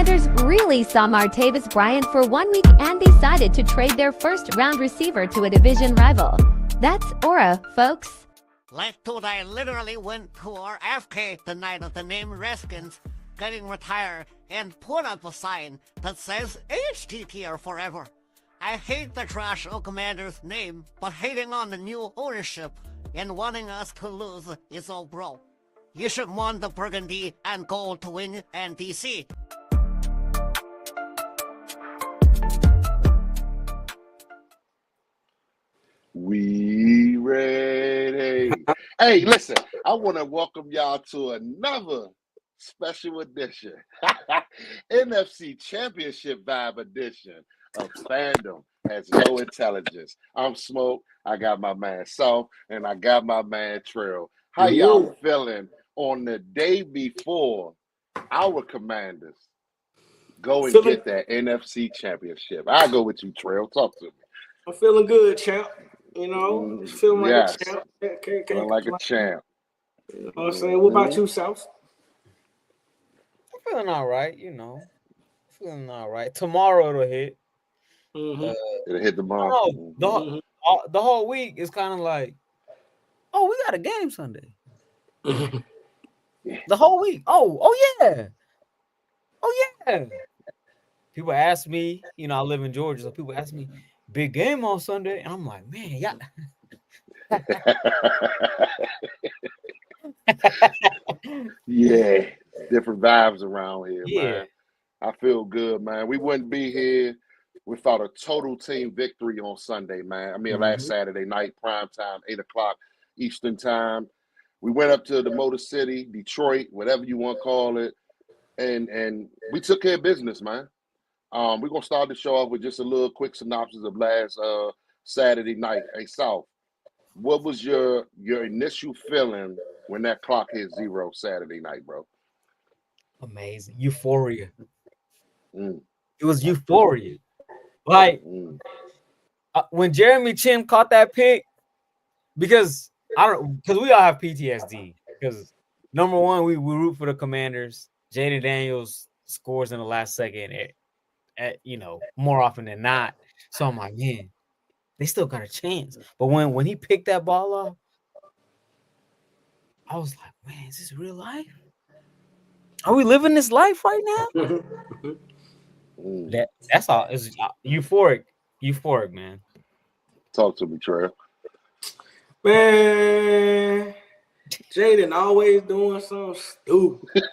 Commanders really saw Martavis Bryant for 1 week and decided to trade their first-round receiver to a division rival. That's Aura, folks. Last dude, I literally went to our FK the night of the name Redskins getting retired and put up a sign that says HTTR forever. I hate the trash of Commander's name, but hating on the new ownership and wanting us to lose is all bro. You should want the burgundy and gold to win and DC. We ready. Hey, listen, I want to welcome y'all to another special edition, NFC Championship Vibe edition of Fandom Has No Intelligence. I'm Smoke, I got my man Souf, and I got my man Trill. How y'all feeling on the day before our Commanders go and get that NFC Championship? I'll go with you, Trill. Talk to me. I'm feeling good, champ. You know, just feeling like a champ. Feeling like a champ. You know what I'm saying? What about you, Souf? I'm feeling all right, you know. Feeling all right. Tomorrow it'll hit. It'll hit tomorrow. The whole week is kind of like, oh, we got a game Sunday. The whole week. Oh yeah. People ask me, you know, I live in Georgia, so people ask me, big game on Sunday, and I'm like, man, yeah. Yeah, different vibes around here, man. I feel good, man. We wouldn't be here without a total team victory on Sunday, man. I mean, last Saturday night, prime time, 8 o'clock Eastern time. We went up to the Motor City, Detroit, whatever you want to call it, and we took care of business, man. We're going to start the show off with just a little quick synopsis of last Saturday night. Hey, Souf, what was your initial feeling when that clock hit 0 Saturday night, bro? Amazing. Euphoria. It was euphoria. Like, when Jeremy Chin caught that pick, because we all have PTSD. Because number one, we root for the Commanders. Jaden Daniels scores in the last second you know, more often than not. So I'm like, man, they still got a chance. But when he picked that ball off, I was like, man, is this real life? Are we living this life right now? That's all. It's euphoric, man. Talk to me, Trey. Man, Jaden always doing something stupid.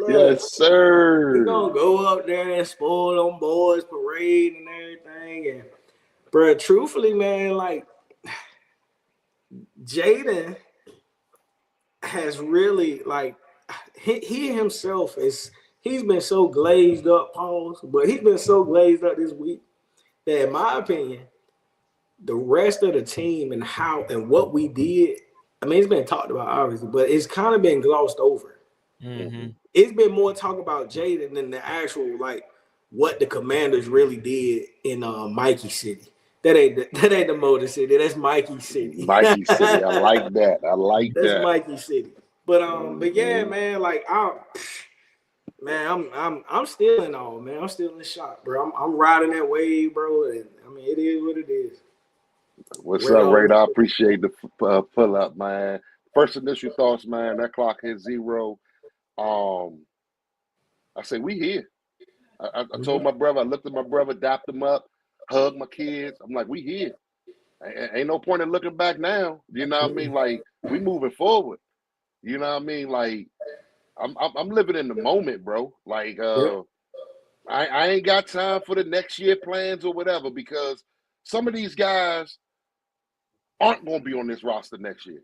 Yes, sir. We're gonna go up there and spoil them boys parade and everything. And bro, truthfully, man, like Jaden has really he himself he's been so glazed up, but he's been so glazed up this week that in my opinion, the rest of the team and what we did, I mean, it's been talked about obviously, but it's kind of been glossed over. It's been more talk about Jaden than the actual what the Commanders really did in Mikey City. That ain't the Motor City. That's Mikey City. Mikey City. I like that. That's Mikey City. But yeah, man. I'm still in awe, man. I'm still in shock, bro. I'm riding that wave, bro. And I mean, it is what it is. What's up, Radar? I appreciate the pull up, man. First initial thoughts, man. That clock hit 0. I say we here. I told my brother, I looked at my brother, dapped him up, hugged my kids. I'm like, we here. Ain't no point in looking back now. You know what I mean? Like, we moving forward. You know what I mean? Like, I'm living in the moment, bro. Like, I ain't got time for the next year plans or whatever, because some of these guys aren't going to be on this roster next year.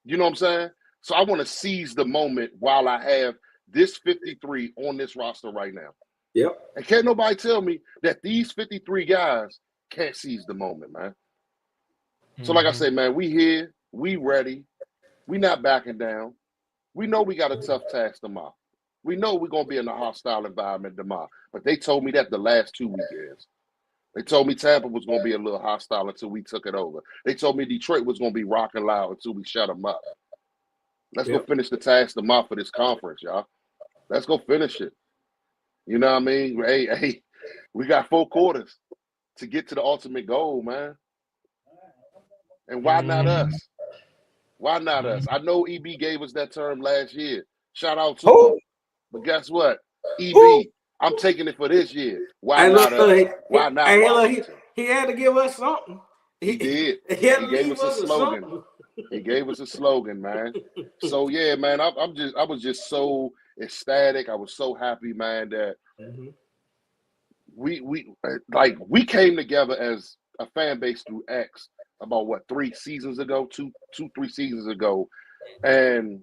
You know what I'm saying? So I want to seize the moment while I have this 53 on this roster right now. Yep. And can't nobody tell me that these 53 guys can't seize the moment, man. So like I said, man, we here, we ready, we not backing down. We know we got a tough task tomorrow. We know we're going to be in a hostile environment tomorrow. But they told me that the last 2 weekends. They told me Tampa was going to be a little hostile until we took it over. They told me Detroit was going to be rocking loud until we shut them up. Let's go finish the task the month for this conference, y'all. Let's go finish it. You know what I mean? Hey, we got 4 quarters to get to the ultimate goal, man. And why not us? Why not us? I know EB gave us that term last year. Shout out to him. But guess what? EB, I'm taking it for this year. Why not us? Why not Washington? He had to give us something. He did. He gave us a slogan. He gave us a slogan, man. So yeah, man, I was just so ecstatic. I was so happy, man, that we came together as a fan base through X about 3 seasons ago, 3 seasons ago, and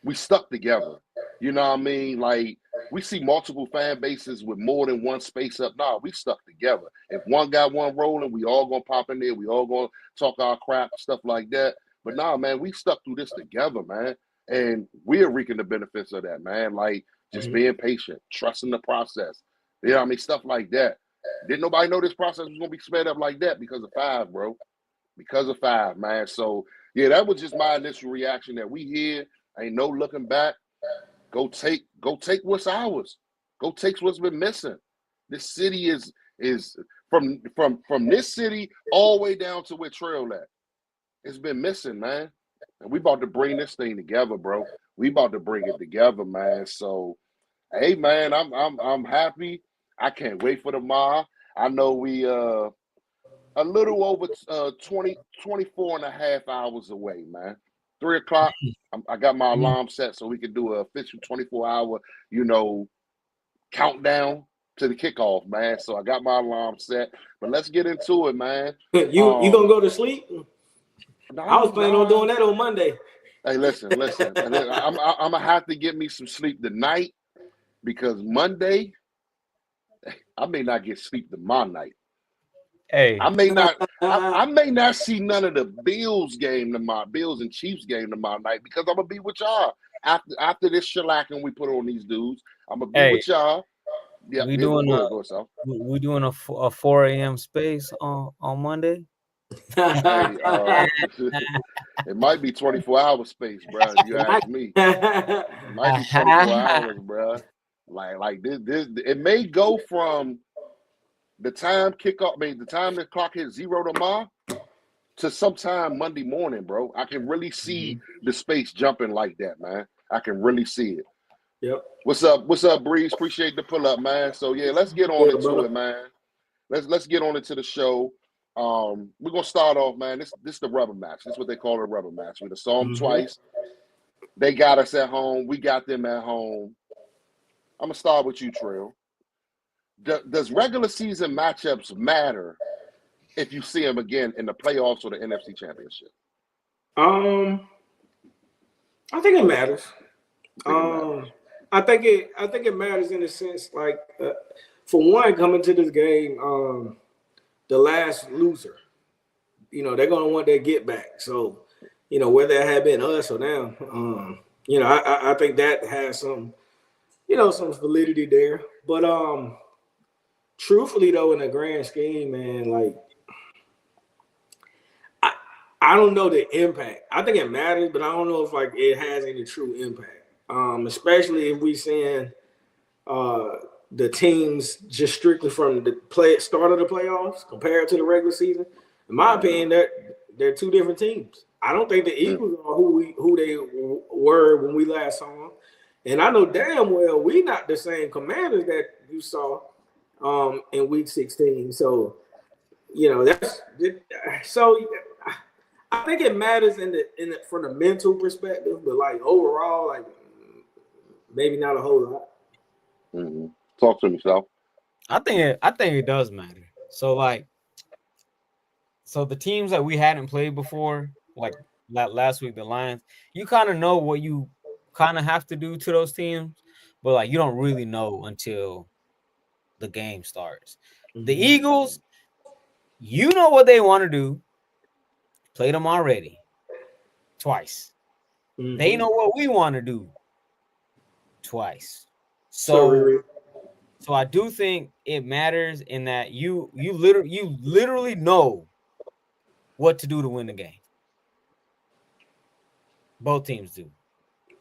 we stuck together. You know what I mean? Like, we see multiple fan bases with more than one space up. Nah, we stuck together. If one got one rolling, we all gonna pop in there. We all gonna talk our crap, stuff like that. But nah, man, we stuck through this together, man. And we're reaping the benefits of that, man. Like, just being patient, trusting the process. You know what I mean? Stuff like that. Didn't nobody know this process was gonna be sped up like that because of 5, bro. Because of 5, man. So yeah, that was just my initial reaction, that we here. Ain't no looking back. Go take what's ours. Go take what's been missing. This city is from this city all the way down to where Trail at. It's been missing, man. And we about to bring this thing together, bro. We about to bring it together, man. So, hey, man, I'm happy. I can't wait for tomorrow. I know we a little over 24 and a half hours away, man. 3 o'clock. I got my alarm set so we can do an official 24-hour, countdown to the kickoff, man. So I got my alarm set. But let's get into it, man. You gonna go to sleep? I was planning on doing that on Monday. Hey, listen. I'm gonna have to get me some sleep tonight, because Monday I may not get sleep tomorrow night. Hey, I may not see none of the Bills and Chiefs game tomorrow night, because I'm gonna be with y'all after this shellacking we put on these dudes. I'm gonna be with y'all. Yeah, we doing a 4 a.m. space on Monday. Hey, it might be 24-hour space, bro. If you ask me, it might be 24 hours, bro. Like this, it may go from the time the clock hits 0 tomorrow to sometime Monday morning, bro. I can really see the space jumping like that, man. I can really see it. Yep. What's up, Breeze? Appreciate the pull up, man. So yeah, let's get on into it, man. Let's get on into the show. We're gonna start off, man. This is the rubber match. This is what they call a rubber match. We saw them twice. They got us at home. We got them at home. I'm gonna start with you, Trill. Does regular season matchups matter if you see them again in the playoffs or the NFC Championship? I think it matters. I think it matters in the sense, like, for one, coming to this game, the last loser, they're gonna want their get back. So, whether it had been us or them, I think that has some, some validity there. But truthfully, though, in the grand scheme, man, like, I don't know the impact. I think it matters, but I don't know if, like, it has any true impact. Especially if we seeing the teams just strictly from the start of the playoffs compared to the regular season. In my opinion, they're 2 different teams. I don't think the Eagles are who they were when we last saw them, and I know damn well we not the same Commanders that you saw in Week 16. So that's so. I think it matters from the mental perspective, but like overall, like maybe not a whole lot. Mm-hmm. Talk to me, Souf. I think it does matter. So the teams that we hadn't played before, like last week, the Lions, you kind of know what you kind of have to do to those teams, but like you don't really know until the game starts. The Eagles, you know what they want to do. Played them already twice. They know what we want to do twice. So I do think it matters in that you literally know what to do to win the game. Both teams do.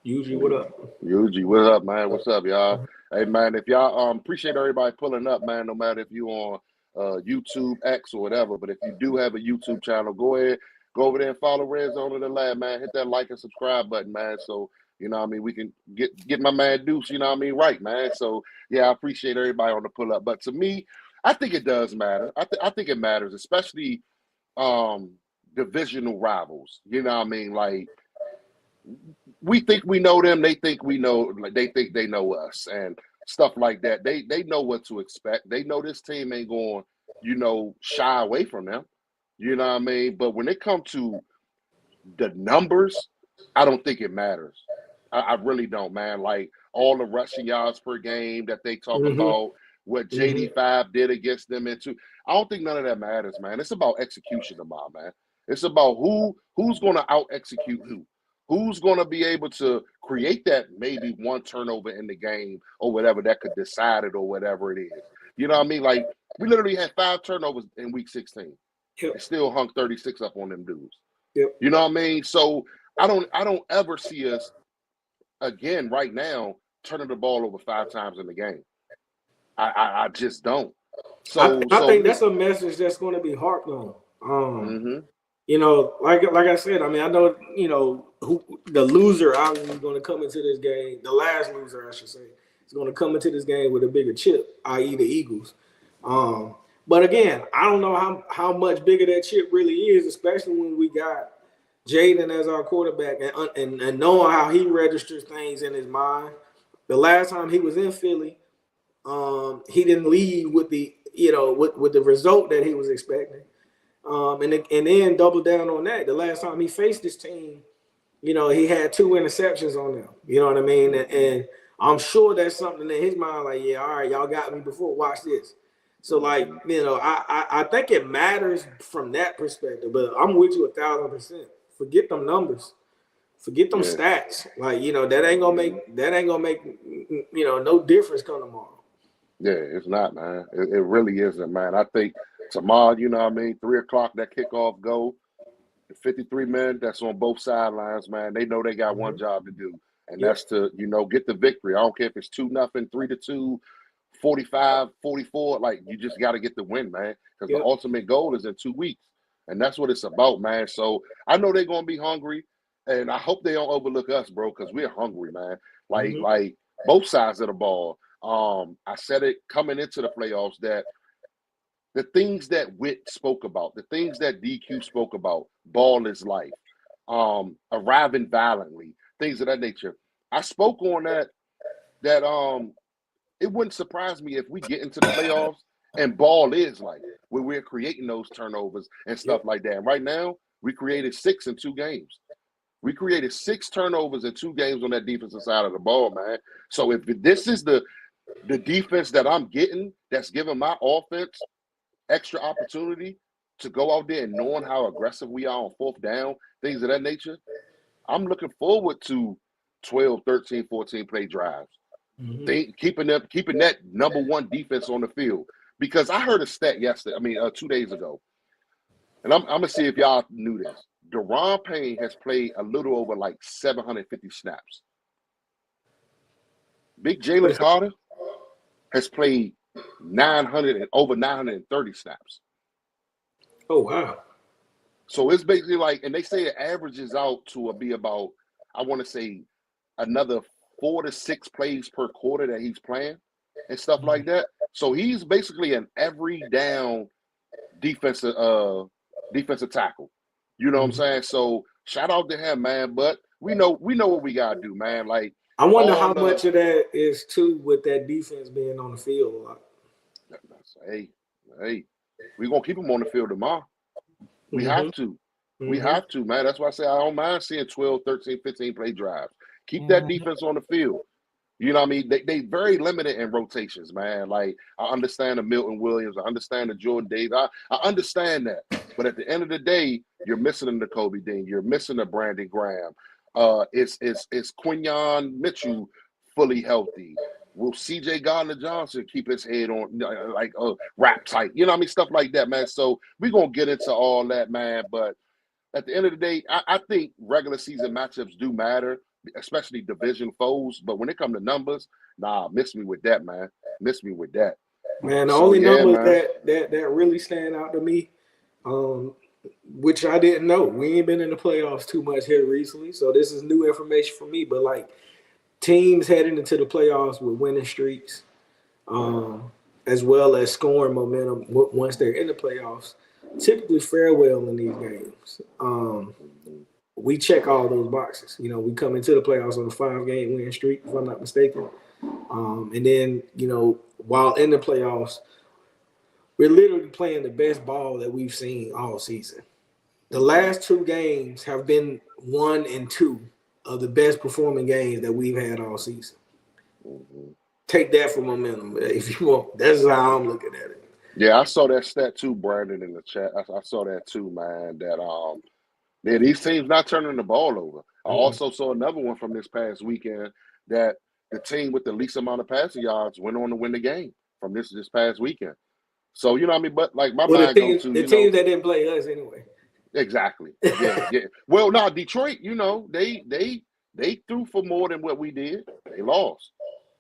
Usually, what up? Yuji, what up, man? What's up, y'all? Hey, man, if y'all appreciate everybody pulling up, man. No matter if you on YouTube, X, or whatever, but if you do have a YouTube channel, go ahead, go over there and follow Redzone In the Lab, man. Hit that like and subscribe button, man. So you know what I mean, we can get my man Deuce, you know what I mean, right, man. So yeah, I appreciate everybody on the pull up, but to me, I think it does matter. I think it matters, especially divisional rivals. You know what I mean, like. We think we know them. They think we know. Like they think they know us, and stuff like that. They know what to expect. They know this team ain't going, shy away from them. You know what I mean? But when it comes to the numbers, I don't think it matters. I really don't, man. Like all the rushing yards per game that they talk about, what JD5 did against them into. I don't think none of that matters, man. It's about execution tomorrow, man. It's about who's going to out execute who. Who's going to be able to create that maybe one turnover in the game or whatever that could decide it or whatever it is? You know what I mean? Like, we literally had 5 turnovers in week 16. Yep. And still hung 36 up on them dudes. Yep. You know what I mean? So I don't ever see us, again, right now, turning the ball over 5 times in the game. I just don't. So I think that's a message that's going to be harped on. Like I said, I mean, I know, who the loser obviously is going to come into this game. The last loser, I should say, is going to come into this game with a bigger chip, i.e. the Eagles. But again, I don't know how much bigger that chip really is, especially when we got Jaden as our quarterback and knowing how he registers things in his mind. The last time he was in Philly, he didn't lead with the with the result that he was expecting. And then double down on that. The last time he faced this team, he had 2 interceptions on them. You know what I mean? And I'm sure that's something in his mind, like, yeah, all right, y'all got me before. Watch this. So, like, I think it matters from that perspective. But I'm with you 1,000%. Forget them numbers. Forget them stats. Like, that ain't gonna make no difference come tomorrow. Yeah, it's not, man. It really isn't, man. I think tomorrow, 3 o'clock, that kickoff go, 53 men that's on both sidelines, man. They know they got one job to do, and that's to, get the victory. I don't care if it's 2-0, 3-2, 45, 44. Like, you just got to get the win, man, because the ultimate goal is in 2 weeks, and that's what it's about, man. So I know they're going to be hungry, and I hope they don't overlook us, bro, because we're hungry, man. Like both sides of the ball. I said it coming into the playoffs that the things that Witt spoke about, the things that DQ spoke about, ball is life, arriving violently, things of that nature. I spoke on that it wouldn't surprise me if we get into the playoffs and ball is life, where we're creating those turnovers and stuff like that. And right now, we created 6 in 2 games. We created 6 turnovers in 2 games on that defensive side of the ball, man. So if this is the defense that I'm getting, that's giving my offense extra opportunity to go out there and knowing how aggressive we are on 4th down, things of that nature, I'm looking forward to 12, 13, 14 play drives. Keeping that number 1 defense on the field. Because I heard a stat 2 days ago, and I'm going to see if y'all knew this. Deron Payne has played a little over like 750 snaps. Big Jalen Carter has played over 930 snaps. Oh, wow. So it's basically like, and they say it averages out to be about, I want to say, another 4 to 6 plays per quarter that he's playing and stuff like that. So he's basically an every down defensive tackle. You know what I'm saying? So shout out to him, man. But we know what we gotta do, man. Like, I wonder how much of that is too with that defense being on the field a lot. Hey, we're gonna keep them on the field tomorrow. We have to. We have to, man. That's why I say I don't mind seeing 12, 13, 15 play drives. Keep that defense on the field. You know what I mean? They very limited in rotations, man. Like, I understand the Milton Williams. I understand the Jordan Davis. I understand that. But at the end of the day, you're missing the Kobe Dean. You're missing the Brandon Graham. It's Quinyon Mitchell fully healthy. Will C.J. Gardner-Johnson keep his head on, wrap tight? You know what I mean? Stuff like that, man. So we're going to get into all that, man. But at the end of the day, I think regular season matchups do matter. especially division foes. But when it comes to numbers, nah, miss me with that, man. Miss me with that. Man, the So, only yeah, numbers man. that really stand out to me, which I didn't know. We ain't been in the playoffs too much here recently, so this is new information for me. But like teams heading into the playoffs with winning streaks, as well as scoring momentum once they're in the playoffs, typically fare well in these games. We check all those boxes. You know, we come into the playoffs on a 5-game winning streak, if I'm not mistaken. And then, you know, while in the playoffs, we're literally playing the best ball that we've seen all season. The last 2 games have been 1 and 2 of the best performing games that we've had all season. Take that for momentum if you want. That's how I'm looking at it. Yeah, I saw that stat too, Brandon, in the chat. I saw that too, man. That yeah, these teams not turning the ball over. I also saw another one from this past weekend that the team with the least amount of passing yards went on to win the game from this past weekend. So you know what I mean. But like my mind go to the teams that didn't play us anyway. Exactly. Yeah. Well, no, Detroit. You know they threw for more than what we did. They lost.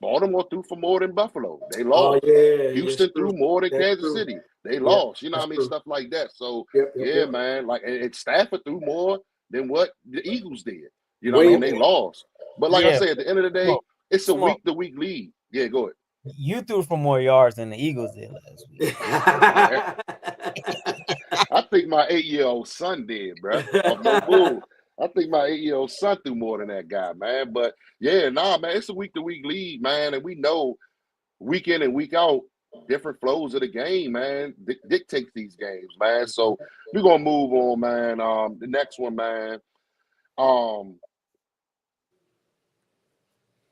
Baltimore threw for more than Buffalo. They lost. Oh yeah, Houston threw more than Kansas City. They lost. You know what I mean? True. Stuff like that. So Yep. man. Like and Stafford threw more than what the Eagles did. You know what I mean? They lost. But like I said, at the end of the day, it's a week-to-week lead. Yeah, go ahead. You threw for more yards than the Eagles did last week. I think my 8-year-old son did, bro. Off no bull. I think my 8-year-old son threw more than that guy, man. But yeah, nah, man, it's a week-to-week lead, man, and we know week in and week out, different flows of the game, man, dictates these games, man. So we're gonna move on, man. The next one, man.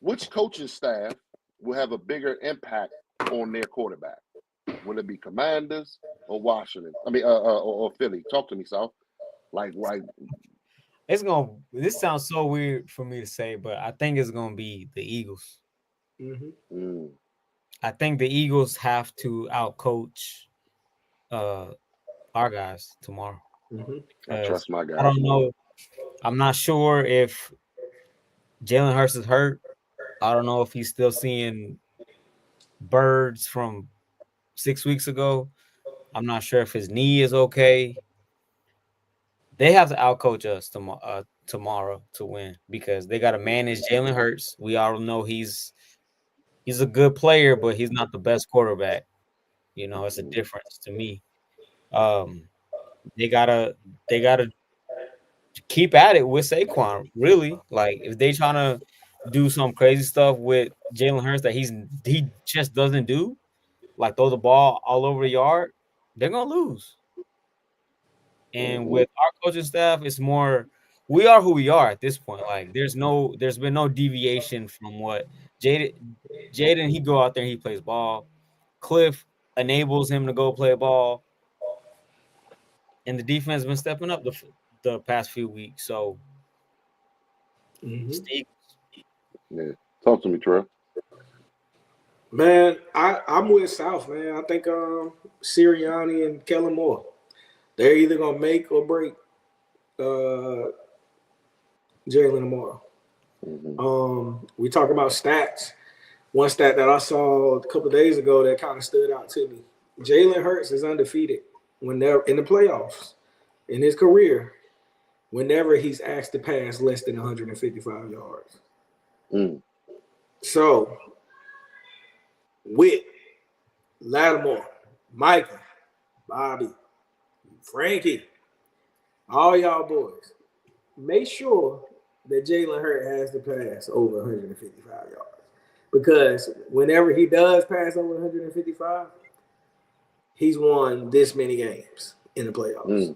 Which coaching staff will have a bigger impact on their quarterback? Will it be Commanders or Washington? I mean, or Philly? Talk to me, Souf. Like, This sounds so weird for me to say, but I think it's gonna be the Eagles. I think the Eagles have to outcoach our guys tomorrow. I trust my guys. I don't know. I'm not sure if Jalen Hurts is hurt. I don't know if he's still seeing birds from 6 weeks ago. I'm not sure if his knee is okay. They have to outcoach us tomorrow to win because they got to manage Jalen Hurts. We all know he's a good player, but he's not the best quarterback. You know, it's a difference to me. They gotta keep at it with Saquon. Really, like if they trying to do some crazy stuff with Jalen Hurts that he just doesn't do, like throw the ball all over the yard, they're gonna lose. And with our coaching staff, it's more we are who we are at this point. Like there's been no deviation from what Jaden he go out there and he plays ball. Kliff enables him to go play ball. And the defense has been stepping up the past few weeks. So yeah. Talk to me, Trey. Man, I'm with Souf, man. I think Sirianni and Kellen Moore, they're either gonna make or break Jalen tomorrow. We talk about stats. One stat that I saw a couple of days ago that kind of stood out to me. Jalen Hurts is undefeated when they're in the playoffs in his career whenever he's asked to pass less than 155 yards. So with Lattimore, Micah, Bobby, Frankie, all y'all boys, make sure that Jalen Hurts has to pass over 155 yards. Because whenever he does pass over 155, he's won this many games in the playoffs.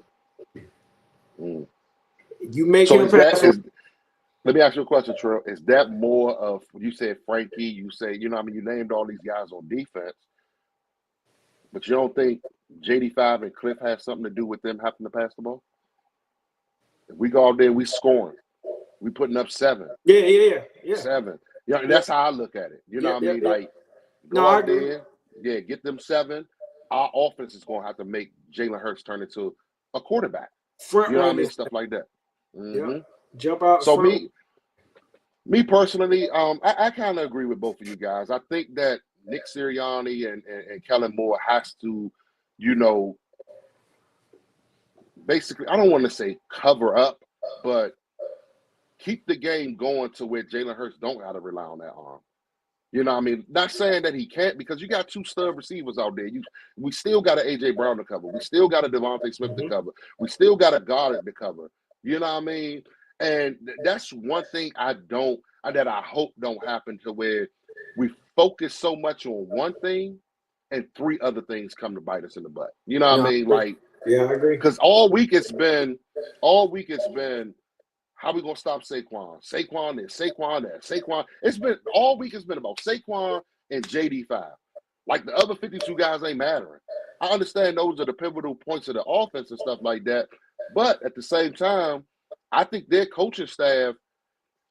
You make him pass. Let me ask you a question, Trill. Is that more of you said Frankie? You say you named all these guys on defense, but you don't think JD5 and Kliff have something to do with them having to pass the ball? If we go out there, we scoring, we putting up 7. Yeah. 7. Yeah, that's how I look at it. You know what I mean? Like go out there, get them 7. Our offense is gonna have to make Jalen Hurts turn into a quarterback. You know what I mean? Stuff like that. Jump out. So front. Me personally, I kind of agree with both of you guys. I think that Nick Sirianni and Kellen Moore has to, you know, basically, I don't want to say cover up, but keep the game going to where Jalen Hurts don't have to rely on that arm. You know what I mean? Not saying that he can't, because you got 2 stud receivers out there. We still got an A.J. Brown to cover. We still got a Devontae Smith to cover. We still got a Goddard to cover. You know what I mean? And that's one thing that I hope don't happen, to where we focus so much on one thing and 3 other things come to bite us in the butt. You know what I mean? Like, yeah, I agree. Because all week it's been, how we gonna stop Saquon? Saquon this, Saquon that, Saquon. It's been all week. It's been about Saquon and JD5. Like, the other 52 guys ain't mattering. I understand those are the pivotal points of the offense and stuff like that, but at the same time, I think their coaching staff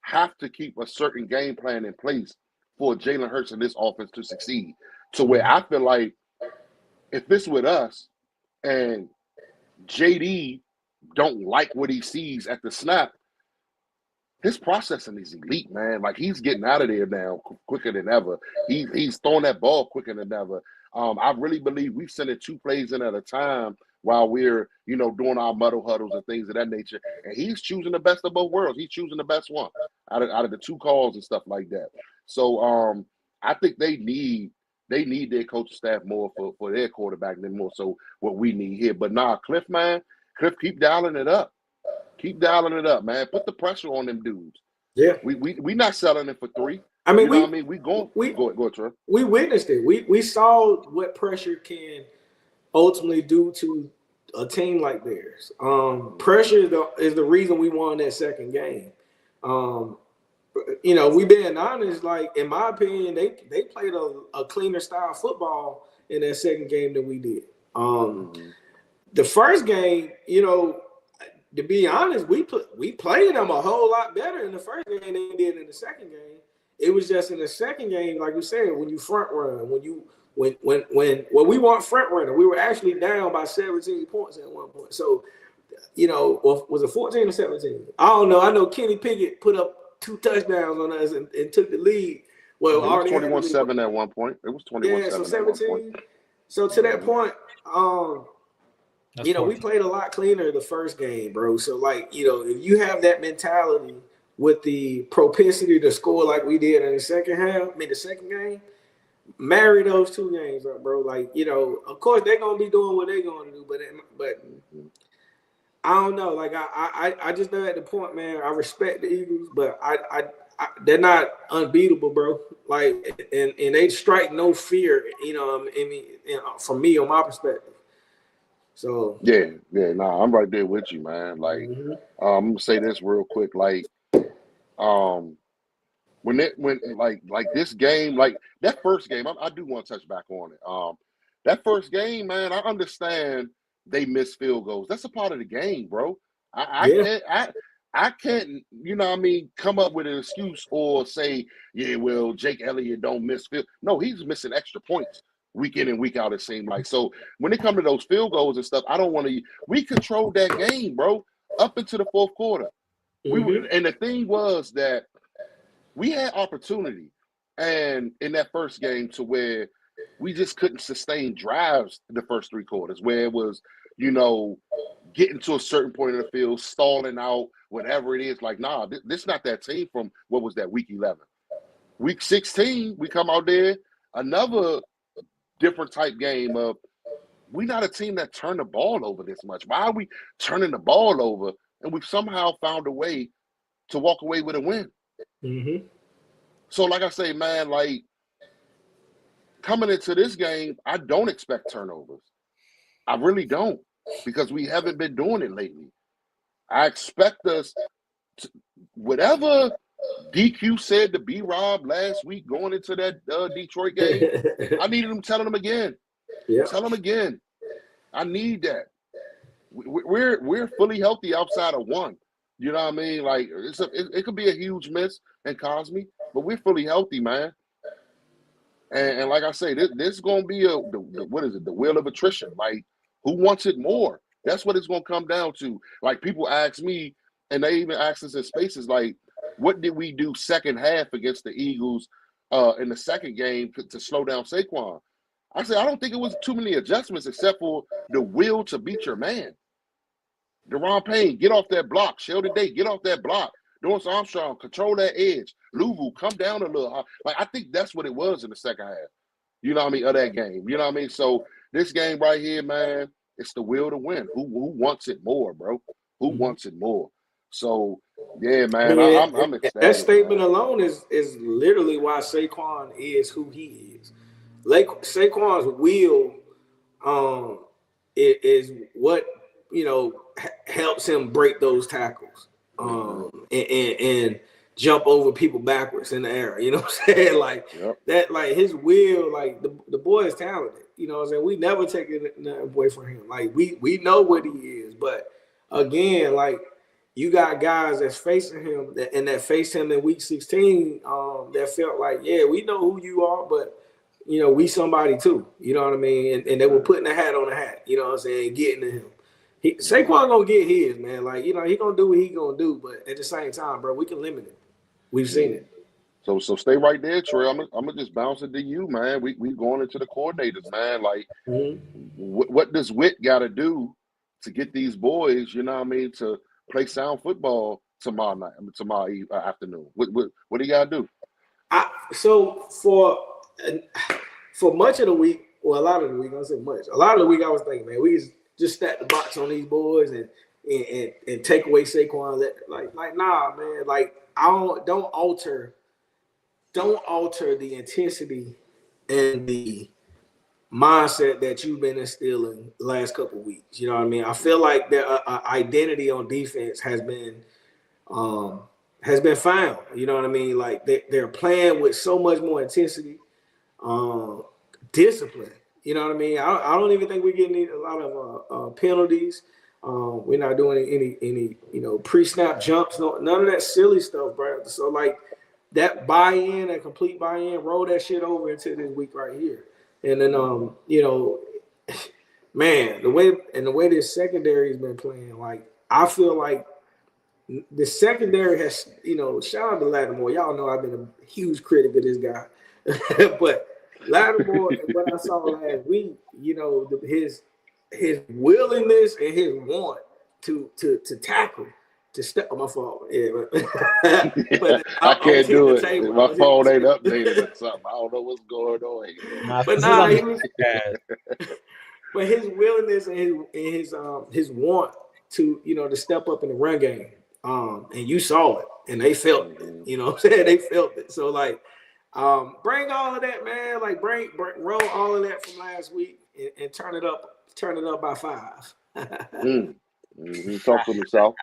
have to keep a certain game plan in place for Jalen Hurts and this offense to succeed. To where I feel like if it's with us and JD don't like what he sees at the snap, his processing is elite, man. Like, he's getting out of there now quicker than ever. He's throwing that ball quicker than ever. I really believe we've sent it 2 plays in at a time while we're, you know, doing our muddle huddles and things of that nature. And he's choosing the best of both worlds. He's choosing the best one out of the 2 calls and stuff like that. So I think they need their coaching staff more for their quarterback than more so what we need here. But nah, Kliff, keep dialing it up. Keep dialing it up, man. Put the pressure on them dudes. Yeah. We not selling it for 3. I mean, go ahead, Trey. We witnessed it. We saw what pressure can ultimately do to a team like theirs. Pressure is the reason we won that second game. You know, we being honest, like, in my opinion, they played a cleaner style football in that second game than we did. The first game, you know, to be honest, we played them a whole lot better in the first game than they did in the second game. It was just in the second game, like you said, when you front run, when we weren't front running, we were actually down by 17 points at one point. So, you know, was it 14 or 17? I don't know. I know Kenny Pickett put up 2 touchdowns on us and took the lead. Well, it was 21-7 at one point. It was 21-7. Yeah, so 17. So to that point, you know, we played a lot cleaner the first game, bro. So, like, you know, if you have that mentality with the propensity to score like we did in the second game, marry those 2 games up, bro. Like, you know, of course they're gonna be doing what they're gonna do, but I don't know. Like, I just know at the point, man. I respect the Eagles, but I they're not unbeatable, bro. Like, and they strike no fear, you know. I mean, from me, on my perspective. So yeah, nah, I'm right there with you, man. Like, I'm gonna say this real quick, like, when this game, like that first game, I do want to touch back on it. That first game, man, I understand they missed field goals. That's a part of the game, bro. I can't, you know what I mean, come up with an excuse or say, yeah, well, Jake Elliott don't miss field. No, he's missing extra points week in and week out, it seemed like. So when it comes to those field goals and stuff, I don't want to – we controlled that game, bro, up into the fourth quarter. And the thing was that we had opportunity and in that first game to where we just couldn't sustain drives in the first 3 quarters, where it was, you know, getting to a certain point in the field, stalling out, whatever it is. Like, nah, this is not that team from what was that, week 11. Week 16, we come out there, another – different type game of we're not a team that turn the ball over this much. Why are we turning the ball over? And we've somehow found a way to walk away with a win. So like I say, man, like coming into this game, I don't expect turnovers. I really don't, because we haven't been doing it lately. I expect us to, whatever DQ said to B-Rob last week going into that Detroit game, I needed him telling him again. Yeah. Tell him again. I need that. We're fully healthy outside of one. You know what I mean? Like, it could be a huge miss and Cosme, but we're fully healthy, man. And like I say, this is going to be the wheel of attrition. Like, who wants it more? That's what it's going to come down to. Like, people ask me, and they even ask us in spaces, like, What did we do second half against the Eagles in the second game to slow down Saquon? I said, I don't think it was too many adjustments except for the will to beat your man. Deron Payne, get off that block. Sheldon Day, get off that block. Dorrance Armstrong, control that edge. Louvu, come down a little. Like, I think that's what it was in the second half. You know what I mean? Of that game. You know what I mean? So this game right here, man, it's the will to win. Who wants it more, bro? Who wants it more? So, yeah, man, I'm excited. That statement alone is literally why Saquon is who he is. Like Saquon's will is what, you know, helps him break those tackles and jump over people backwards in the air. You know what I'm saying? Like that, like his will, like the boy is talented. You know what I'm saying? We never take it away from him. Like we know what he is, but again, like you got guys that's facing him that faced him in week 16 that felt like, yeah, we know who you are, but you know, we somebody too. You know what I mean? And they were putting a hat on a hat, you know what I'm saying, getting to him. Saquon gonna get his, man. Like, you know, he gonna do what he gonna do, but at the same time, bro, we can limit it. We've seen it. So stay right there, Trey. I'm gonna just bounce it to you, man. We going into the coordinators, man. Like, what does Witt got to do to get these boys, you know what I mean, to play sound football tomorrow afternoon? What do you got to do? So for much of the week, well, a lot of the week, I don't say much. A lot of the week, I was thinking, man, we just stack the box on these boys and take away Saquon. Like nah, man. Like don't alter the intensity and the mindset that you've been instilling the last couple of weeks. You know what I mean? I feel like their identity on defense has been found. You know what I mean? Like they're playing with so much more intensity, discipline. You know what I mean? I don't even think we're getting a lot of penalties. We're not doing any you know, pre-snap jumps. None of that silly stuff, bro. So like that buy-in, that complete buy-in, roll that shit over into this week right here. And then you know, man, the way this secondary has been playing, like I feel like the secondary has, you know, shout out to Lattimore. Y'all know I've been a huge critic of this guy, but Lattimore, what I saw last week, you know, his willingness and his want to tackle, to step on my phone. Yeah, but I can't do it. My phone ain't updated or something. I don't know what's going on here. But nah, he was. But his willingness and his want to, you know, to step up in the run game, and you saw it, and they felt it. You know what I'm saying? They felt it. So like, bring all of that, man. Like bring roll all of that from last week and turn it up by 5. Talk to me, Souf.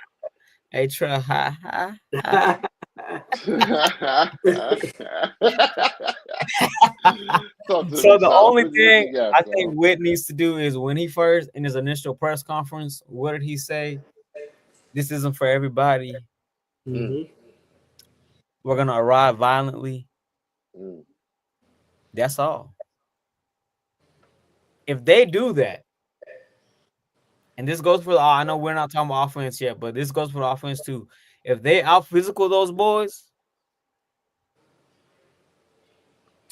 Hey, Trey, So the only thing I think Witt needs to do is when he first in his initial press conference, what did he say? This isn't for everybody. We're gonna arrive violently. That's all. If they do that, and this goes for I know we're not talking about offense yet, but this goes for the offense too. If they out physical those boys,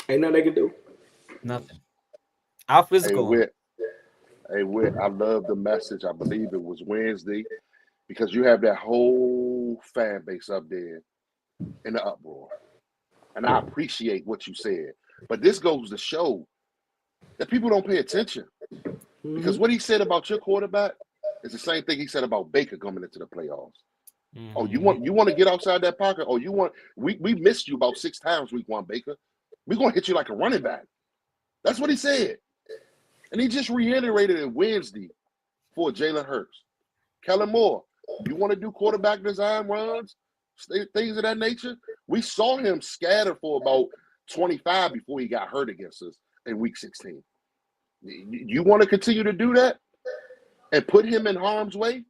ain't nothing they can do. Nothing. Out physical. Hey, Witt, I love the message. I believe it was Wednesday, because you have that whole fan base up there in the uproar. And I appreciate what you said. But this goes to show that people don't pay attention. Because what he said about your quarterback is the same thing he said about Baker coming into the playoffs. Oh, you want to get outside that pocket? Oh, we missed you about 6 times week 1, Baker. We're going to hit you like a running back. That's what he said. And he just reiterated it Wednesday for Jalen Hurts. Kellen Moore, you want to do quarterback design runs, things of that nature? We saw him scatter for about 25 before he got hurt against us in week 16. You want to continue to do that and put him in harm's way?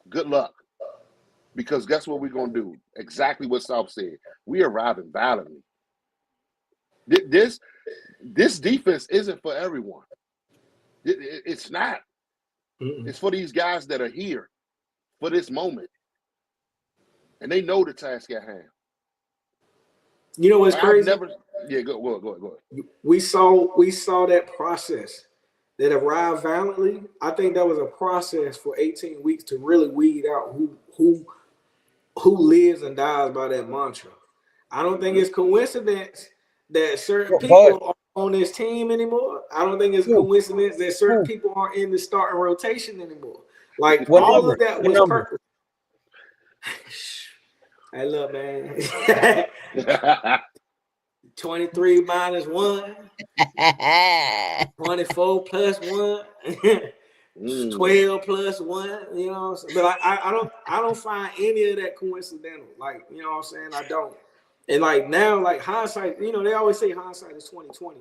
Good luck. Because guess what we're going to do? Exactly what Souf said. We arriving violently. This defense isn't for everyone. It's not. It's for these guys that are here for this moment. and they know the task at hand. You know what's crazy? Go ahead. We saw that process that arrived valiantly. I think that was a process for 18 weeks to really weed out who lives and dies by that mantra. I don't think it's coincidence that certain people aren't on this team anymore. I don't think it's coincidence that certain people aren't in the starting rotation anymore. Like all of that was purpose. Hey, look, man. 23 minus 1, 24 plus 1, 12 plus 1. You know what I'm saying? But I don't find any of that coincidental. Like, you know what I'm saying? I don't. And like now, like hindsight, you know, they always say hindsight is 20/20,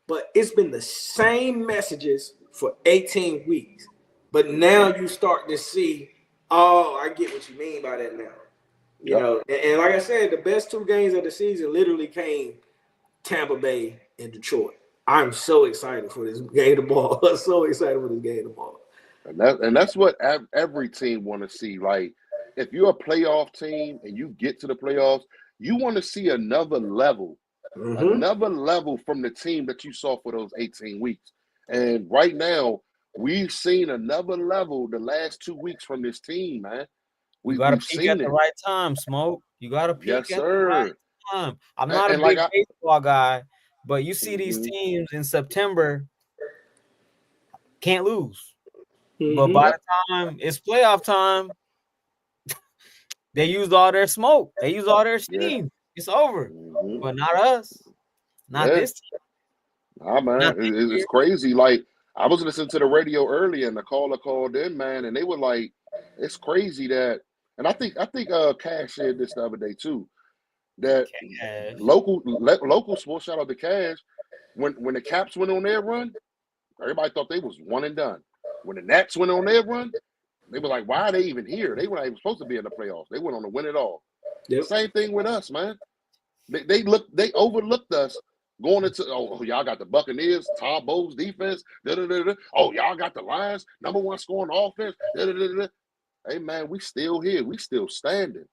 but it's been the same messages for 18 weeks. But now you start to see, oh, I get what you mean by that now. You know, and like I said, the best 2 games of the season literally came Tampa Bay and Detroit. I'm so excited for this game of ball. I'm so excited for this game of ball. And that's what every team want to see. Like, if you're a playoff team and you get to the playoffs, you want to see another level from the team that you saw for those 18 weeks. And right now, we've seen another level the last 2 weeks from this team, man. You got to peak at the right time, Smoke. You got to peak at the right time. I'm not a big baseball guy, but you see these teams in September can't lose. But by the time it's playoff time, they used all their smoke. They used all their steam. It's over. But not us. Not this team. Nah, man. It's crazy. Like, I was listening to the radio earlier, and the caller called in, man, and they were like, it's crazy that, and I think Cash said this the other day too, that local sports, shout out to Cash, when the Caps went on their run, everybody thought they was one and done. When the Nats went on their run, they were like, why are they even here? They weren't even supposed to be in the playoffs. They went on to win it all. Yep. Same thing with us, man. They overlooked us going into, y'all got the Buccaneers, Tom Bowles defense, oh, y'all got the Lions, number 1 scoring offense, Hey, man, we still here. We still standing.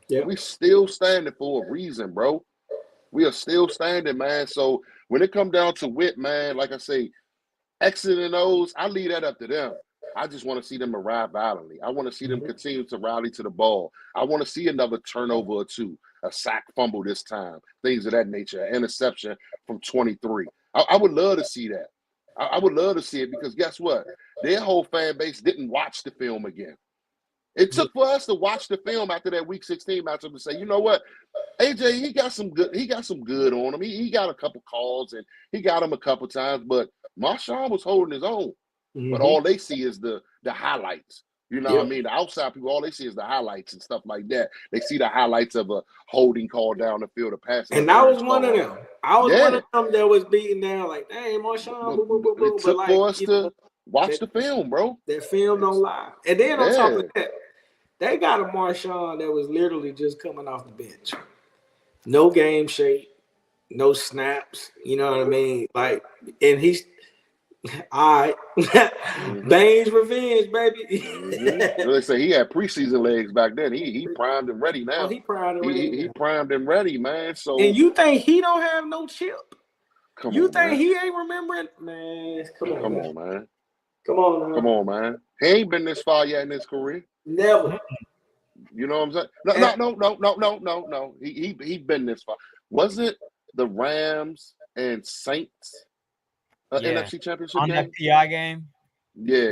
Yeah, we still standing for a reason, bro. We are still standing, man. So when it come down to wit, man, like I say, X's and O's, I leave that up to them. I just want to see them arrive violently. I want to see them continue to rally to the ball. I want to see another turnover or 2, a sack fumble this time, things of that nature, an interception from 23. I would love to see that. I would love to see it because guess what? Their whole fan base didn't watch the film again. It took for us to watch the film after that Week 16 matchup to say, you know what, AJ, he got some good on him. He got a couple calls and he got him a couple times, but Marshawn was holding his own. But all they see is the highlights. You know what I mean? The outside people, all they see is the highlights and stuff like that. They see the highlights of a holding call down the field, a passing. And I was one of them. I was one of them that was beaten down like, dang, Marshawn, It took for us to watch the film, bro. That film don't lie. And then on top of that, they got a Marshawn that was literally just coming off the bench. No game shape, no snaps. You know what I mean? Like, and he's all right. Bane's revenge, baby. They say he had preseason legs back then. He primed and ready now. Oh, he primed and ready. He primed and ready, man. So and you think he don't have no chip? You think man. he ain't remembering? Man, come on, man. Come on, man. He ain't been this far yet in his career. Never. You know what I'm saying? No. He been this far. Was it the Rams and Saints NFC Championship on game? that PI game? Yeah.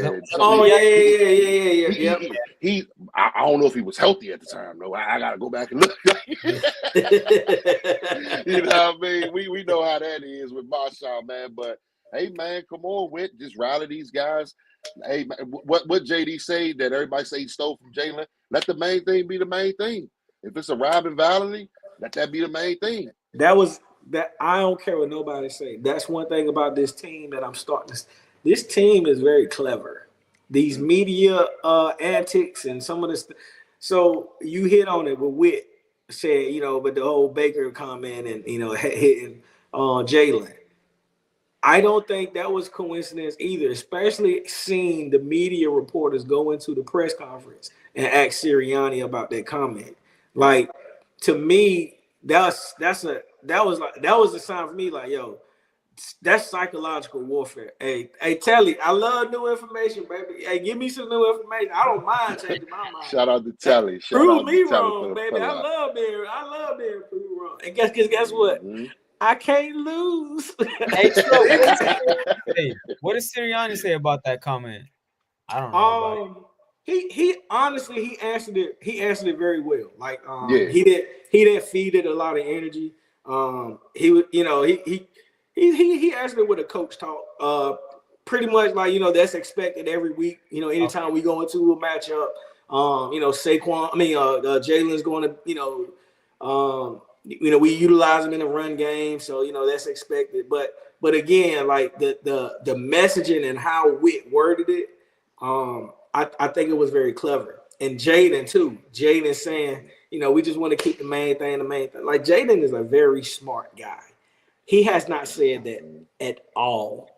Yeah. I don't know if he was healthy at the time, though. I gotta go back and look. You know what I mean? We know how that is with Marshawn, man. But hey, man, come on, Whit. Just rally these guys. Hey, man, what JD say that everybody say he stole from Jalen? Let the main thing be the main thing. If it's arriving violently, let that be the main thing. That I don't care what nobody say. That's one thing about this team that I'm starting to. This team is very clever. These media antics and some of this. So you hit on it with Whit said, but the whole Baker comment and hitting Jalen. I don't think that was coincidence either, especially seeing the media reporters go into the press conference and ask Sirianni about that comment. Like to me, that was a sign for me. Like, yo, that's psychological warfare. Hey, Telly, I love new information, baby. Hey, give me some new information. I don't mind changing my mind. Shout out to Telly. Prove me wrong, baby. I love being proved wrong. And guess what? I can't lose. Hey, what did Sirianni say about that comment? I don't know. He honestly he answered it very well. Like he didn't feed it a lot of energy. He would, you know, he answered it with a coach talk. Pretty much like, you know, that's expected every week. You know, anytime we go into a matchup, you know, Jalen's going to, you know, we utilize him in the run game, so you know that's expected. But again, like the messaging and how Witt worded it, I think it was very clever. And Jaden too. Jaden saying, you know, we just want to keep the main thing. Like Jaden is a very smart guy. He has not said that at all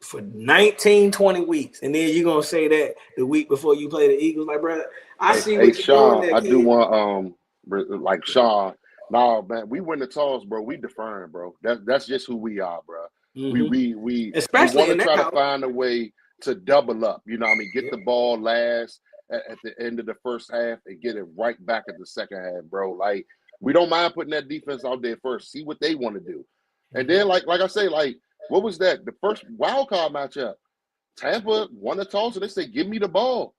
for 19, 20 weeks. And then you're gonna say that the week before you play the Eagles. Like, brother, I see what you're Sean, doing. I do want like Sean. No, man, we win the toss, bro. We deferring, bro. That's just who we are, bro. We especially want to try to find a way to double up. You know what I mean? Get the ball last at the end of the first half and get it right back at the second half, bro. Like, we don't mind putting that defense out there first. See what they want to do. And then, like I say, like, what was that? The first wild card matchup. Tampa won the toss and they say, give me the ball.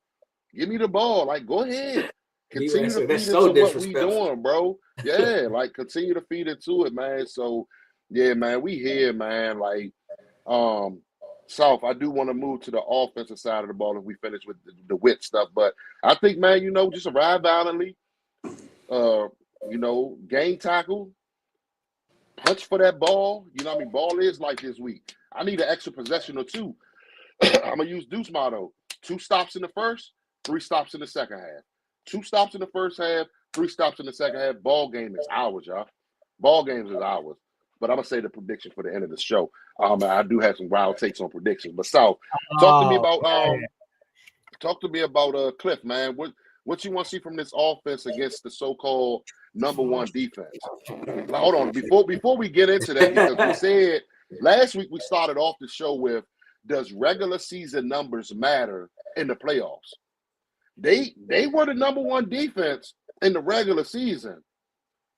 Give me the ball. Like, go ahead. Continue to feed into what we doing, bro. Yeah, like continue to feed into it, man. So yeah, man, we here, man. Like Souf, I do want to move to the offensive side of the ball if we finish with the Witt stuff. But I think, man, you know, just arrive valiantly, you know, game tackle, punch for that ball. You know what I mean? Ball is like this week. I need an extra possession or two. I'm gonna use Deuce motto. 2 stops in the first, 3 stops in the second half. 2 stops in the first half, 3 stops in the second half. Ball game is ours, y'all. Ball games is ours. But I'm gonna say the prediction for the end of the show. I do have some wild takes on predictions. But Souf, talk to me about Kliff, man. What you want to see from this offense against the so-called number 1 defense? Now, hold on, before we get into that, because we said last week we started off the show with, does regular season numbers matter in the playoffs? They were the number 1 defense in the regular season,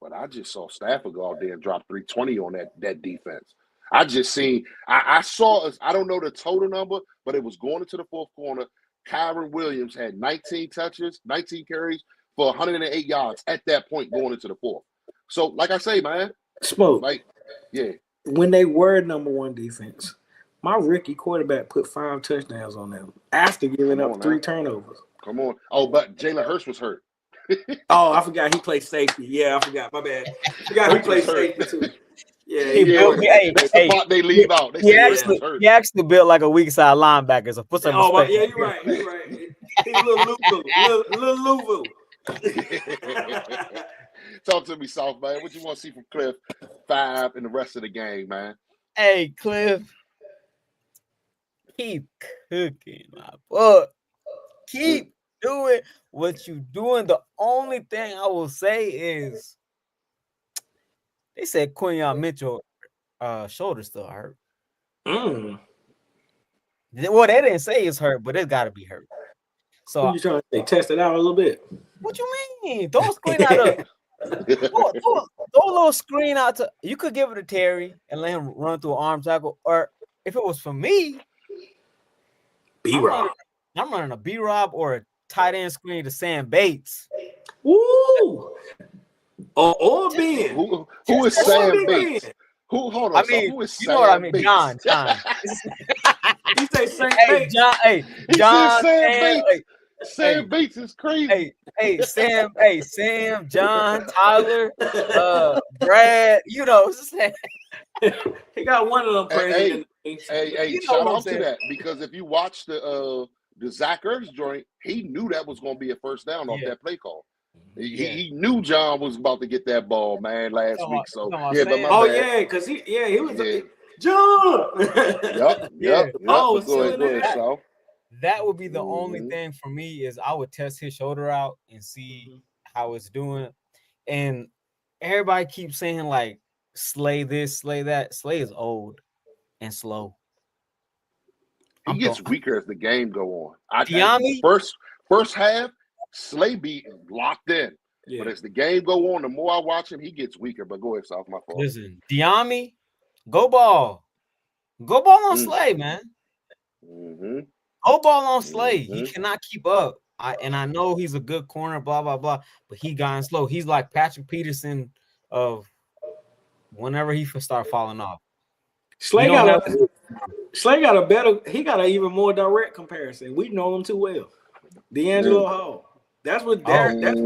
but I just saw Stafford go out there and drop 320 on that defense. I just seen I saw, I don't know the total number, but it was going into the fourth quarter. Kyron Williams had 19 touches, 19 carries for 108 yards at that point going into the fourth. So, like I say, man, Smoke. Like, yeah, when they were number 1 defense, my rookie quarterback put 5 touchdowns on them after giving up 3 turnovers. Come on. Oh, but Jalen Hurts was hurt. Oh, I forgot he played safety. Yeah, I forgot. My bad. I forgot he played safety too. Yeah, that's the part they leave out. He actually built like a weak side linebacker. So put some respect. Yeah, you're right. You're right. He's a little Luvu. Talk to me, Souf, man. What you want to see from Kliff 5 and the rest of the game, man? Hey, Kliff, keep cooking, my boy. Keep doing what you doing. The only thing I will say is they said Quinyon Mitchell shoulder still hurt. Well, they didn't say it's hurt, but it's got to be hurt. So you trying to say test it out a little bit? What you mean? Throw a screen out. Throw a little screen out to. You could give it to Terry and let him run through an arm tackle, or if it was for me, B-Rob. I'm running a B-Rob or a tight end screen to Sam Bates. Woo! Or Ben. Who is Sam Bates? Hold on. Who is Sam? You know what I mean? Bates? John. He say Sam Bates. John. Hey, John. Sam Bates. Sam Bates is crazy. Sam, John, Tyler, Brad. You know, he got one of them crazy. Hey, shout out to that, because if you watch the Zach Ertz joint, he knew that was going to be a first down off that play call. He knew John was about to get that ball, man, last week. So because he was John. Yep. Oh, go ahead, so. That would be the only thing for me is I would test his shoulder out and see how it's doing and everybody keeps saying like Slay this, Slay that. Slay is old and slow. He gets weaker as the game go on. Diami, first half, Slay be locked in. Yeah. But as the game go on, the more I watch him, he gets weaker. But go ahead, Souf, my fault. listen, Diami, go ball on Slay, man. Go ball on Slay. He cannot keep up. I know he's a good corner, blah blah blah, but he gotten slow. He's like Patrick Peterson of whenever he start falling off. Slay got a better. He got an even more direct comparison. We know him too well. D'Angelo Hall. That's what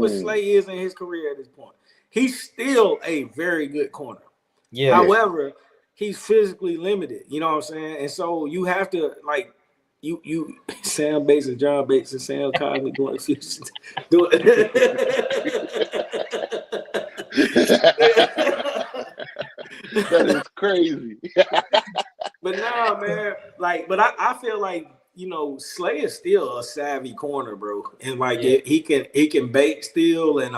Slay is in his career at this point. He's still a very good corner. Yeah. However, he's physically limited. You know what I'm saying? And so you have to like you Sam Bates and John Bates and Sam Cosby doing fusion. That is crazy. But nah, man, but I feel like, you know, Slay is still a savvy corner, bro, and like he can bait still and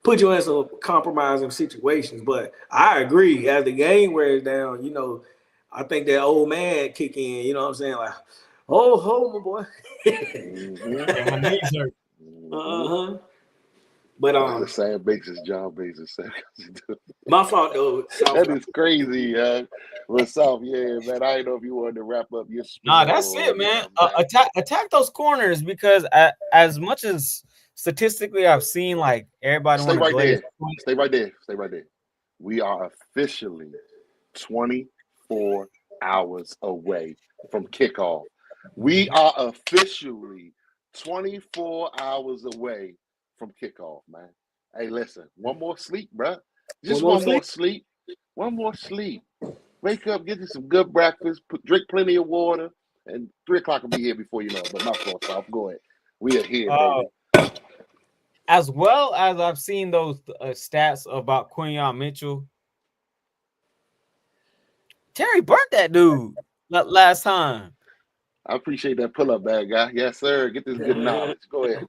put you in some compromising situations. But I agree, as the game wears down, you know, I think that old man kick in. You know what I'm saying? Like, oh, my boy. My knees hurt. But the same Bates as John Bates and Sam. My fault though. That is crazy, But Souf, man, I didn't know if you wanted to wrap up your speech. Nah, that's it, man. Attack those corners, because as much as statistically I've seen like everybody Stay right there. We are officially 24 hours away from kickoff. We are officially 24 hours away from kickoff, man. Hey, listen, one more sleep, bro. Just one more sleep. One more sleep. Wake up, get you some good breakfast, drink plenty of water, and 3 o'clock will be here before you know it. But my fault, Souf. Go ahead. We are here, baby. As well as I've seen those stats about Quinyon Mitchell, Terry burnt that dude last time. I appreciate that pull-up, bad guy. Yes, sir. Get this good knowledge. Go ahead.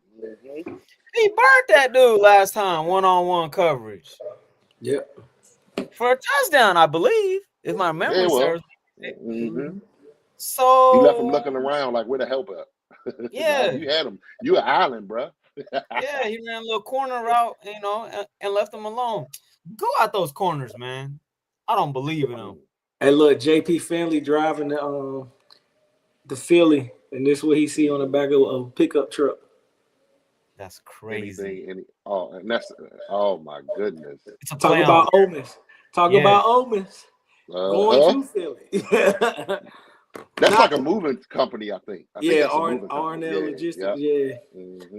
He burnt that dude last time, one-on-one coverage. Yep. For a touchdown, I believe, if my memory serves. So he left him looking around like, where the help at? Yeah. You had him. You an island, bro. Yeah, he ran a little corner route, you know, and left him alone. Go out those corners, man. I don't believe in him. Hey, look, JP Finley driving the Philly, and this is what he see on the back of a pickup truck. That's crazy. Oh my goodness. Talk about Ole Miss. About Ole Miss. Going to Philly. That's like a moving company, I think. R&L Logistics. Yeah.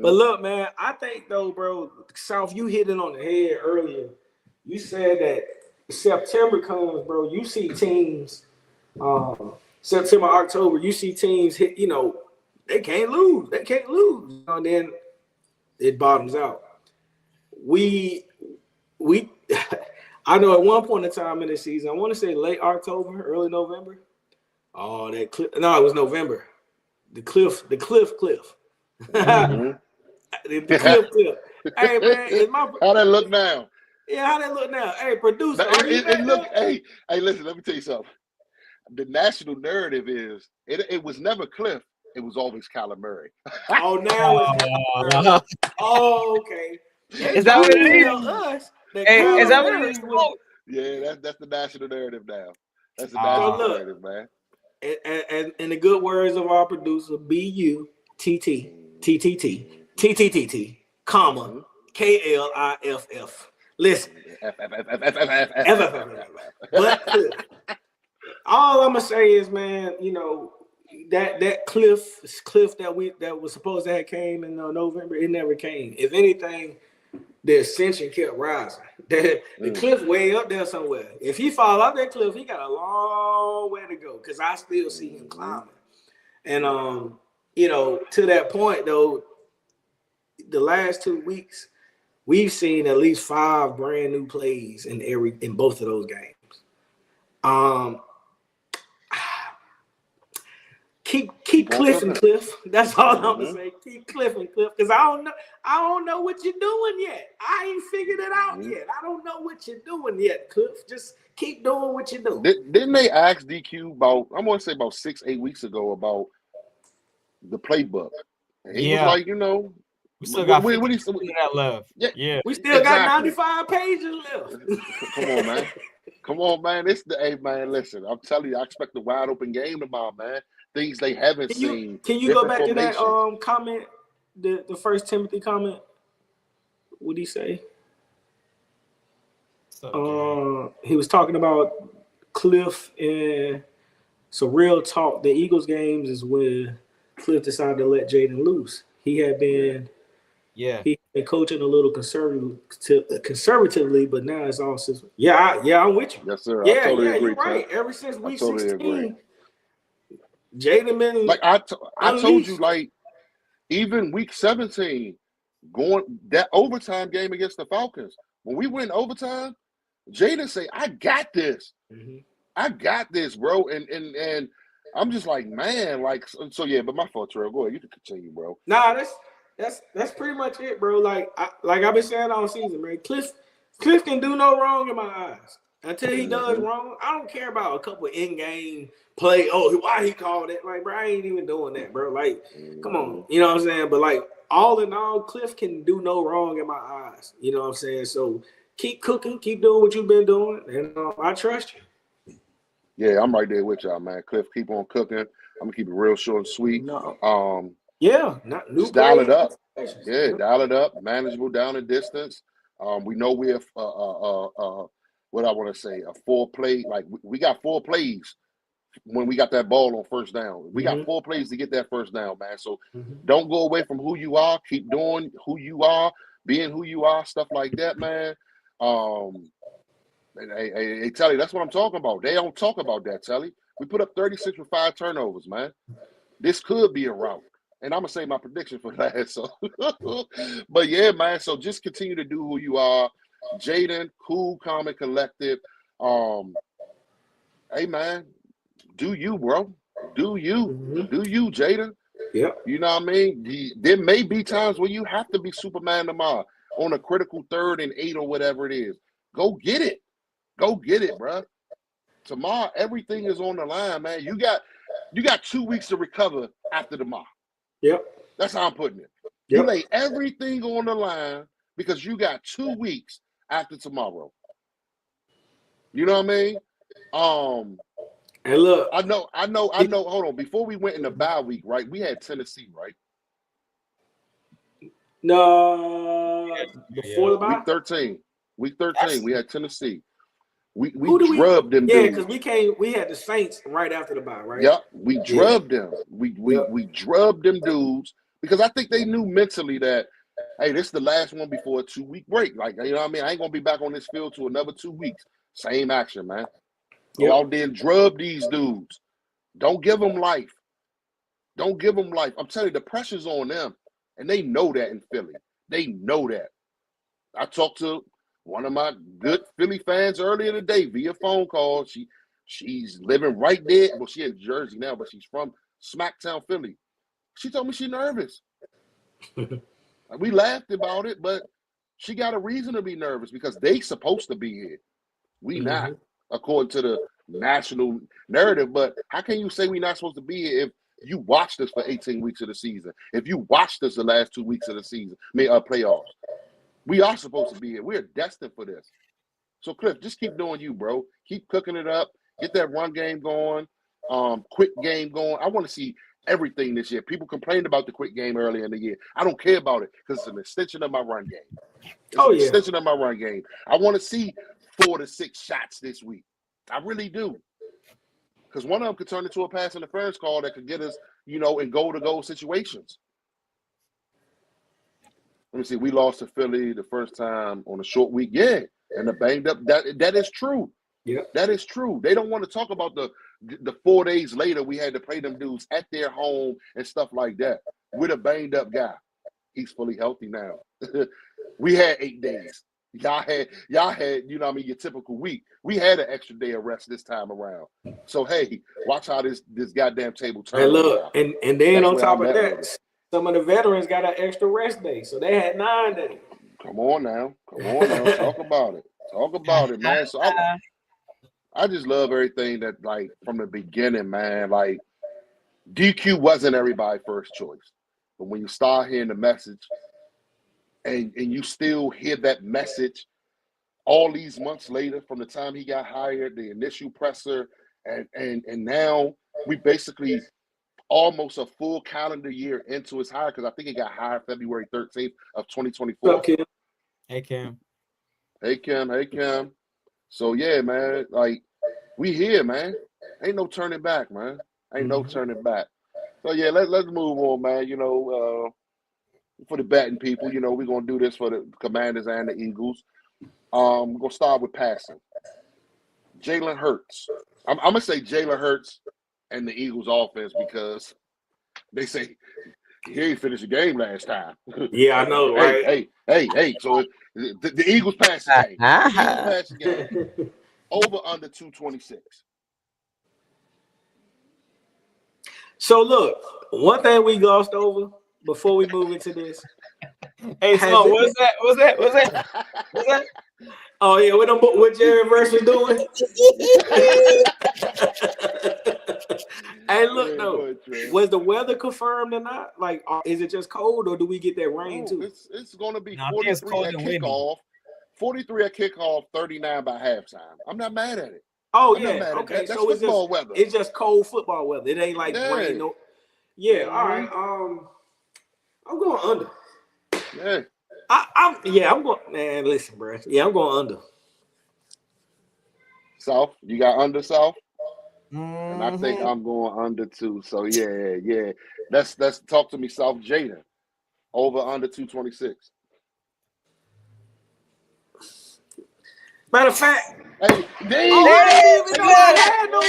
But look, man, I think though, bro, Souf, you hit it on the head earlier. You said that September comes, bro. You see teams, September, October. You see teams hit. You know, they can't lose. And then it bottoms out. I know at one point in time in the season, I want to say late October, early November. Oh, it was November. The Kliff. The Kliff. Hey man, how that look now? Yeah, how that look now? Hey, producer, hey, listen, let me tell you something. The national narrative is it was never Kliff. It was always Kyler Murray. Oh, now oh, okay. Is that what it is? Hey, is that what it is? Yeah, that's the national narrative now. That's the national narrative, man. And in the good words of our producer, BUTT, comma, KLIFF. Listen. But all I'm gonna say is, man, you know, that Kliff that was supposed to have came in November, it never came. If anything, the ascension kept rising. The cliff way up there somewhere. If he fall off that cliff, he got a long way to go, because I still see him climbing. And you know, to that point though, the last 2 weeks, we've seen at least 5 brand new plays in both of those games. keep on Kliff and Kliff. That's all I'm gonna Mhm. say. Keep Kliff and Kliff, because I don't know what you're doing yet. I ain't figured it out Mhm. yet. I don't know what you're doing yet, Kliff. Just keep doing what you're doing. Didn't they ask DQ about, I want to say about 6-8 weeks ago, about the playbook? And he was Yeah. like, you know, We still got what 50 he of that left. yeah, Yeah. We still got exactly. 95 pages left. Come on, man. Come on, man. Hey, man, listen. I'm telling you, I expect a wide open game tomorrow, man. Things they haven't seen. Can you go Different back to that formations. comment, the first Timothy comment? What'd he say? He was talking about Kliff, and so real talk. The Eagles games is when Kliff decided to let Jaden loose. He had been coaching a little conservatively, but now it's all system. I'm with you. Yes, sir. I Yeah, totally agree, you're right. Cliff. Ever since week totally 16, agree. Jaden been Like I told you, unleashed. like even week 17, going that overtime game against the Falcons. When we went overtime, Jaden say, "I got this. I got this, bro." And I'm just like, man, like so yeah. But my fault, Terrell. Go ahead. You can continue, bro. Nah, that's pretty much it, bro. Like I've been saying all season, man. Kliff can do no wrong in my eyes. Until he does wrong, I don't care about a couple in-game play. Oh, why he called it? Like, bro, I ain't even doing that, bro. Like, come on, you know what I'm saying? But like, all in all, Kliff can do no wrong in my eyes. You know what I'm saying? So keep cooking, keep doing what you've been doing, and I trust you. Yeah, I'm right there with y'all, man. Kliff, keep on cooking. I'm gonna keep it real short and sweet. No. Not new. Just dial it up. Yeah, dial it up. Manageable down and distance. We know we have what I want to say, a 4 play. Like we got 4 plays when we got that ball on first down. We got 4 plays to get that first down, man. So don't go away from who you are. Keep doing who you are, being who you are, stuff like that, man. Hey, Telly, that's what I'm talking about. They don't talk about that, Telly. We put up 36 with 5 turnovers, man. This could be a route. And I'm going to say my prediction for that. So, but yeah, man. So just continue to do who you are. Jaden, cool, calm, and collected. Hey, man, do you, bro. Do you. Do you, Jaden. Yeah. You know what I mean? There may be times where you have to be Superman tomorrow on a critical 3rd and 8 or whatever it is. Go get it. Go get it, bro. Tomorrow, everything is on the line, man. You got 2 weeks to recover after tomorrow. Yep. That's how I'm putting it. Yep. You lay everything on the line because you got 2 weeks after tomorrow. You know what I mean? And look, I know. Hold on. Before we went in the bye week, right? We had Tennessee, right? No, before the bye. Week 13, we had Tennessee. We drubbed them. Yeah, because we had the Saints right after the bye, right? Yep, we drubbed them. We drubbed them dudes because I think they knew mentally that, hey, this is the last one before a 2-week break. Like, you know what I mean? I ain't gonna be back on this field to another 2 weeks. Same action, man. Go out there and drub these dudes. Don't give them life. Don't give them life. I'm telling you, the pressure's on them, and they know that in Philly. They know that. I talked to one of my good Philly fans earlier today via phone call. She's living right there. Well, she's in Jersey now, but she's from Smacktown, Philly. She told me she's nervous. We laughed about it, but she got a reason to be nervous because they supposed to be here. We not, according to the national narrative. But how can you say we not supposed to be here if you watched us for 18 weeks of the season? If you watched us the last 2 weeks of the season, playoffs. We are supposed to be here. We're destined for this. So, Kliff, just keep doing you, bro. Keep cooking it up. Get that run game going. Quick game going. I want to see everything this year. People complained about the quick game earlier in the year. I don't care about it because it's an extension of my run game. It's an extension of my run game. I want to see 4 to 6 shots this week. I really do. Because one of them could turn into a pass interference call that could get us, in goal-to-goal situations. Let me see. We lost to Philly the first time on a short week. Yeah, and the banged up. That is true. Yeah, that is true. They don't want to talk about the 4 days later we had to play them dudes at their home and stuff like that. With a banged up guy. He's fully healthy now. We had 8 days. y'all had, you know what I mean, your typical week. We had an extra day of rest this time around. So hey, watch how this goddamn table turns. And look, and then That's on where top I'm of at that, with it. some of the veterans got an extra rest day, so they had 9 days. Come on now. Talk about it, man. So I just love everything that, like, from the beginning, man. Like, DQ wasn't everybody's first choice, but when you start hearing the message, and you still hear that message all these months later from the time he got hired, the initial presser, and now we basically almost a full calendar year into his hire, because I think he got hired February 13th of 2024. Hey Kim. Hey Kim. So yeah, man, like, we here, man. Ain't no turning back, man. Ain't no turning back. So yeah, let's move on, man. You know, for the betting people, you know, we're gonna do this for the Commanders and the Eagles. We're gonna start with passing. Jalen Hurts. I'm gonna say Jalen Hurts and the Eagles offense, because they say he ain't finished the game last time. Yeah, I know, right? Hey. So the Eagles passing game. Over under 226. So look, one thing we glossed over before we move into this. Hey, Smoke, what's that? Oh yeah, what Jerry Verse was doing. Hey, look though, was the weather confirmed or not? Like, is it just cold, or do we get that rain too? It's going to be 43 at kickoff. 43 at kickoff, 39 by halftime. I'm not mad at it. Oh yeah, okay. That's so football weather. It's just cold football weather. It ain't like rain. No. Yeah. All right. I'm going under. Yeah. I'm going. Man, listen, bro. Yeah, I'm going under. South, you got under, South? And I think I'm going under too. So yeah. Let's talk to me, South. Jaden, over under 226. Matter of fact, hey, I didn't even know I had no.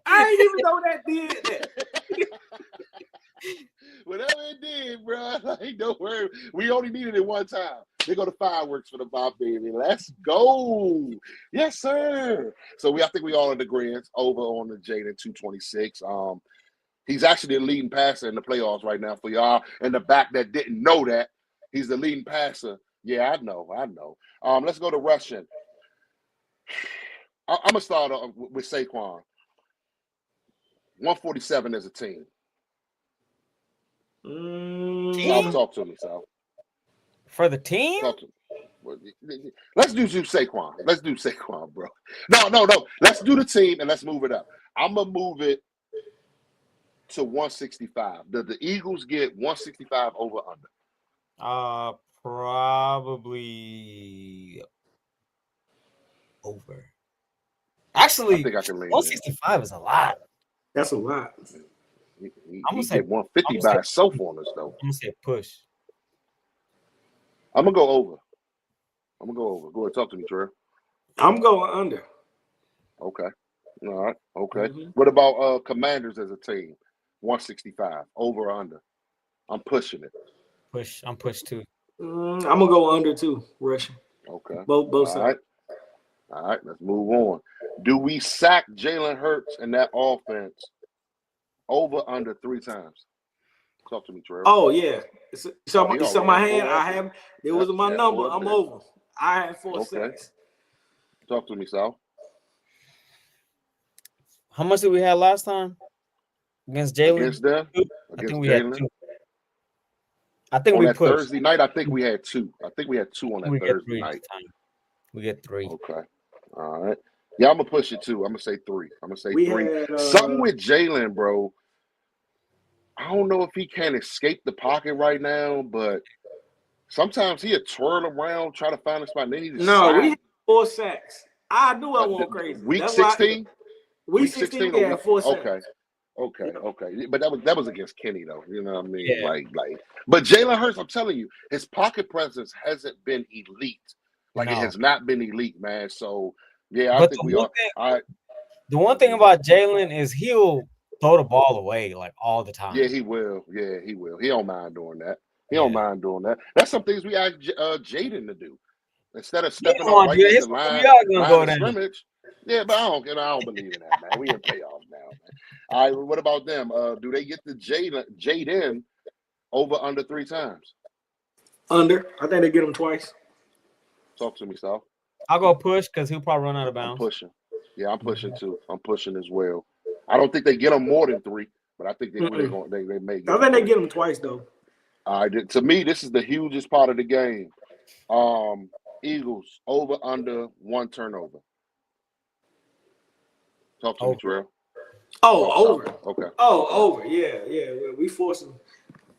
I didn't even know that did that. Whatever it did, bro. Like, don't worry. We only needed it one time. They go to fireworks for the Bob baby. Let's go. Yes, sir. So I think we all in agreement over on the Jaden 226. He's actually the leading passer in the playoffs right now for y'all in the back that didn't know that. He's the leading passer. Yeah, I know. Let's go to rushing. I'm gonna start with Saquon. 147 as a team. South, talk to me, South. For the team? Talk to me. Let's do Saquon. Let's do Saquon, bro. No. Let's do the team and let's move it up. I'm gonna move it to 165. Does the Eagles get 165 over under? Probably over. Actually, I think I can lean 165 is a lot. That's a lot. I'm gonna say 150 by Souf on us though. I'm gonna say push. I'm gonna go over. Go ahead, talk to me, Trey. I'm going under. Okay. All right. Okay. What about Commanders as a team? 165 over or under? I'm pushing it. Push. I'm pushed too. I'm gonna go under too. Rushing. Okay. Both sides. All right. Let's move on. Do we sack Jalen Hurts in that offense over under 3 times? Talk to me, Trey. Oh yeah. It's on my hand. I have. It was my number. I'm over. I had 4 sacks. Talk to me, Sal. How much did we have last time against Jalen? Against them? I think we had 2. I think on we that pushed. Thursday night. I think we had 2. I think we had 2 on that Thursday night. We get 3. Okay. All right. Yeah, I'm gonna push it too. I'm gonna say 3. I'm gonna say 3. Something with Jalen, bro. I don't know if he can escape the pocket right now, but sometimes he'll twirl around, try to find a spot. And then he just we had 4 sacks. I knew I went crazy. Week 16? Week 16, we had 4 sacks. Okay. But that was against Kenny though. You know what I mean? Yeah. Like. But Jalen Hurts, I'm telling you, his pocket presence hasn't been elite. It has not been elite, man. So yeah, I think we are. All right. The one thing about Jalen is he'll throw the ball away like all the time. Yeah, he will. He don't mind doing that. He don't mind doing that. That's some things we ask Jaden to do. Instead of He stepping don't up want right to do at it. the His line gonna go of down. scrimmage. Yeah, but I don't believe in that, man. We in playoffs now, man. All right, what about them? Do they get the Jaden over under 3 times? Under. I think they get him twice. Talk to me, Sal. I'll go push because he'll probably run out of bounds. I'm pushing. Yeah, I'm pushing too. I'm pushing as well. I don't think they get them more than 3, but I think they may get. I think they get him twice though. All right. To me, this is the hugest part of the game. Eagles over under 1 turnover. Talk to me, Terrell. Over. Okay. Over. Yeah. We forcing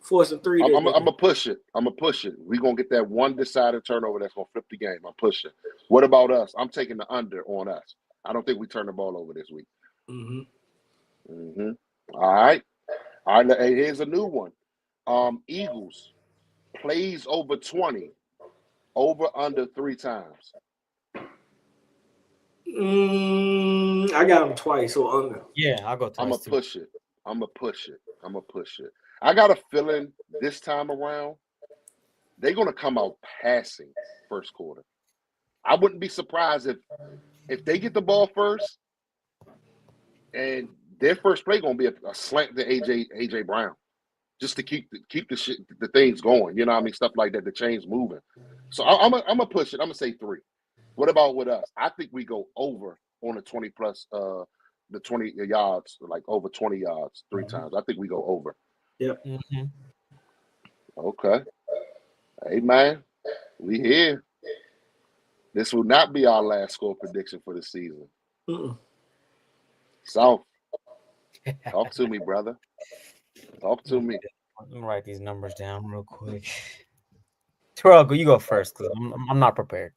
3. I'm gonna push it. We're gonna get that one decided turnover that's gonna flip the game. I'm pushing. What about us? I'm taking the under on us. I don't think we turn the ball over this week. All right. Hey, here's a new one. Eagles plays over 20, over under 3 times. I got them twice or under. Yeah, I'll go twice. I'm gonna push it. I got a feeling this time around they're gonna come out passing first quarter. I wouldn't be surprised if they get the ball first and their first play gonna be a slant to AJ Brown, just to keep the things going. You know what I mean? Stuff like that. The chains moving. So I'm gonna push it. I'm gonna say 3. What about with us? I think we go over on the 20 plus the 20 yards, like over 20 yards 3 times. I think we go over. Yep. Okay. Hey man, we here. This will not be our last score prediction for the season. Souf, talk to me, brother. Talk to me. Let me write these numbers down real quick. Terrell, you go first because I'm not prepared.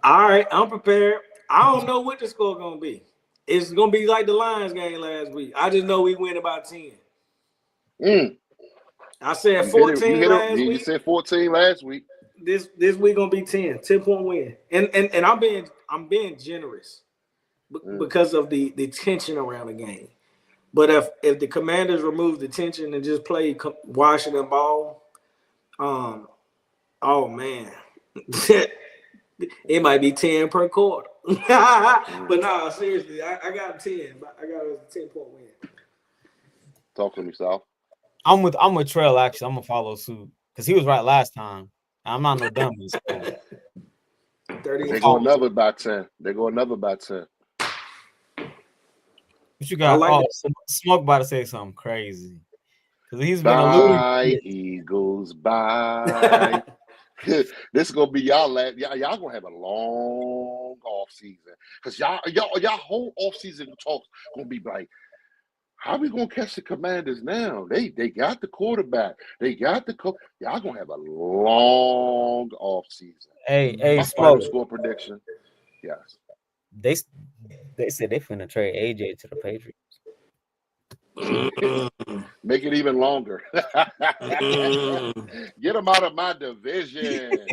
All right, I'm prepared. I don't know what the score gonna be. It's gonna be like the Lions game last week. I just know we win about 10. I said 14 last week. You said 14 last week. This week gonna be 10-point win. And I'm being generous because of the tension around the game. But if the Commanders remove the tension and just play Washington ball, oh man, it might be 10 per quarter. But no, seriously, I got 10. I got a 10-point win. Talk to me, Sal. I'm with Trell. Actually, I'm gonna follow suit because he was right last time. I'm not no dummy. So. They go another by 10. What you got? Like Smoke about to say something crazy because he's been alluding. Bye, Eagles. Bye. This is gonna be y'all gonna have a long off season because y'all whole off season talks gonna be like, how we gonna catch the Commanders now? They got the quarterback, they got the coach. Y'all gonna have a long off season. Hey, my final score prediction. Yes. They said they finna trade AJ to the Patriots. Make it even longer. Get him out of my division.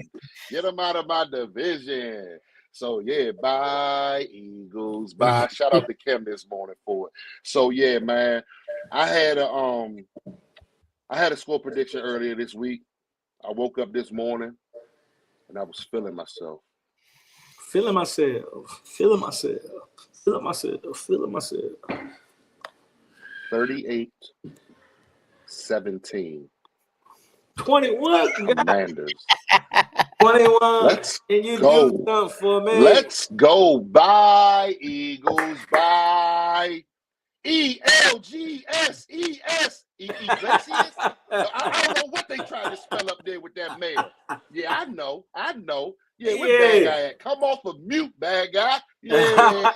So yeah, bye Eagles. Bye. Shout out to Kim this morning for it. So yeah, man. I had a score prediction earlier this week. I woke up this morning and I was feeling myself. Feeling myself. 38-17. 21. Commanders. 21. Let's and you go. do something for me. Let's go. Bye, Eagles. Bye. ELGSES. Iglesias. I don't know what they trying to spell up there with that mail. Yeah, I know. Yeah, where bad guy at? Come off of mute, bad guy. Yeah.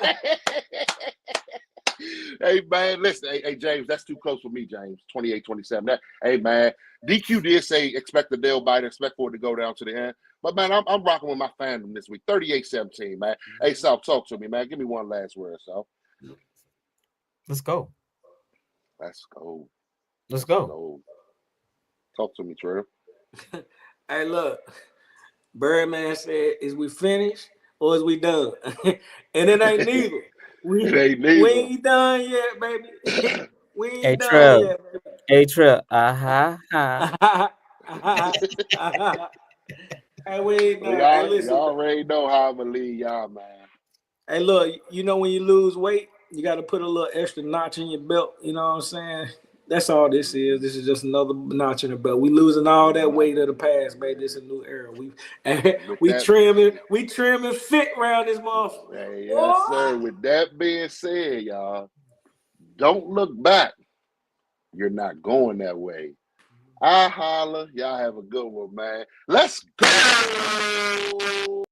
Hey, man, listen. Hey, James, that's too close for me, James. 28-27. Hey, man, DQ did say expect the nail biter, expect for it to go down to the end. But, man, I'm rocking with my fandom this week. 38-17, man. Hey, Sal, talk to me, man. Give me one last word, Sal. Let's go. Talk to me, Trey. Hey, look. Birdman said, is we finished or is we done? And it ain't neither. We ain't done yet, baby. We ain't done yet, baby. Hey, Trell. Hey, we Well, hey, listen. y'all already know how I'm gonna leave y'all, man. Hey, look, you know when you lose weight, you got to put a little extra notch in your belt. You know what I'm saying? That's all this is. This is just another notch in the belt. We losing all that weight of the past, baby. This is a new era. We trimming fit around this motherfucker. Hey, yes, sir. With that being said, y'all, don't look back. You're not going that way. I holla. Y'all have a good one, man. Let's go.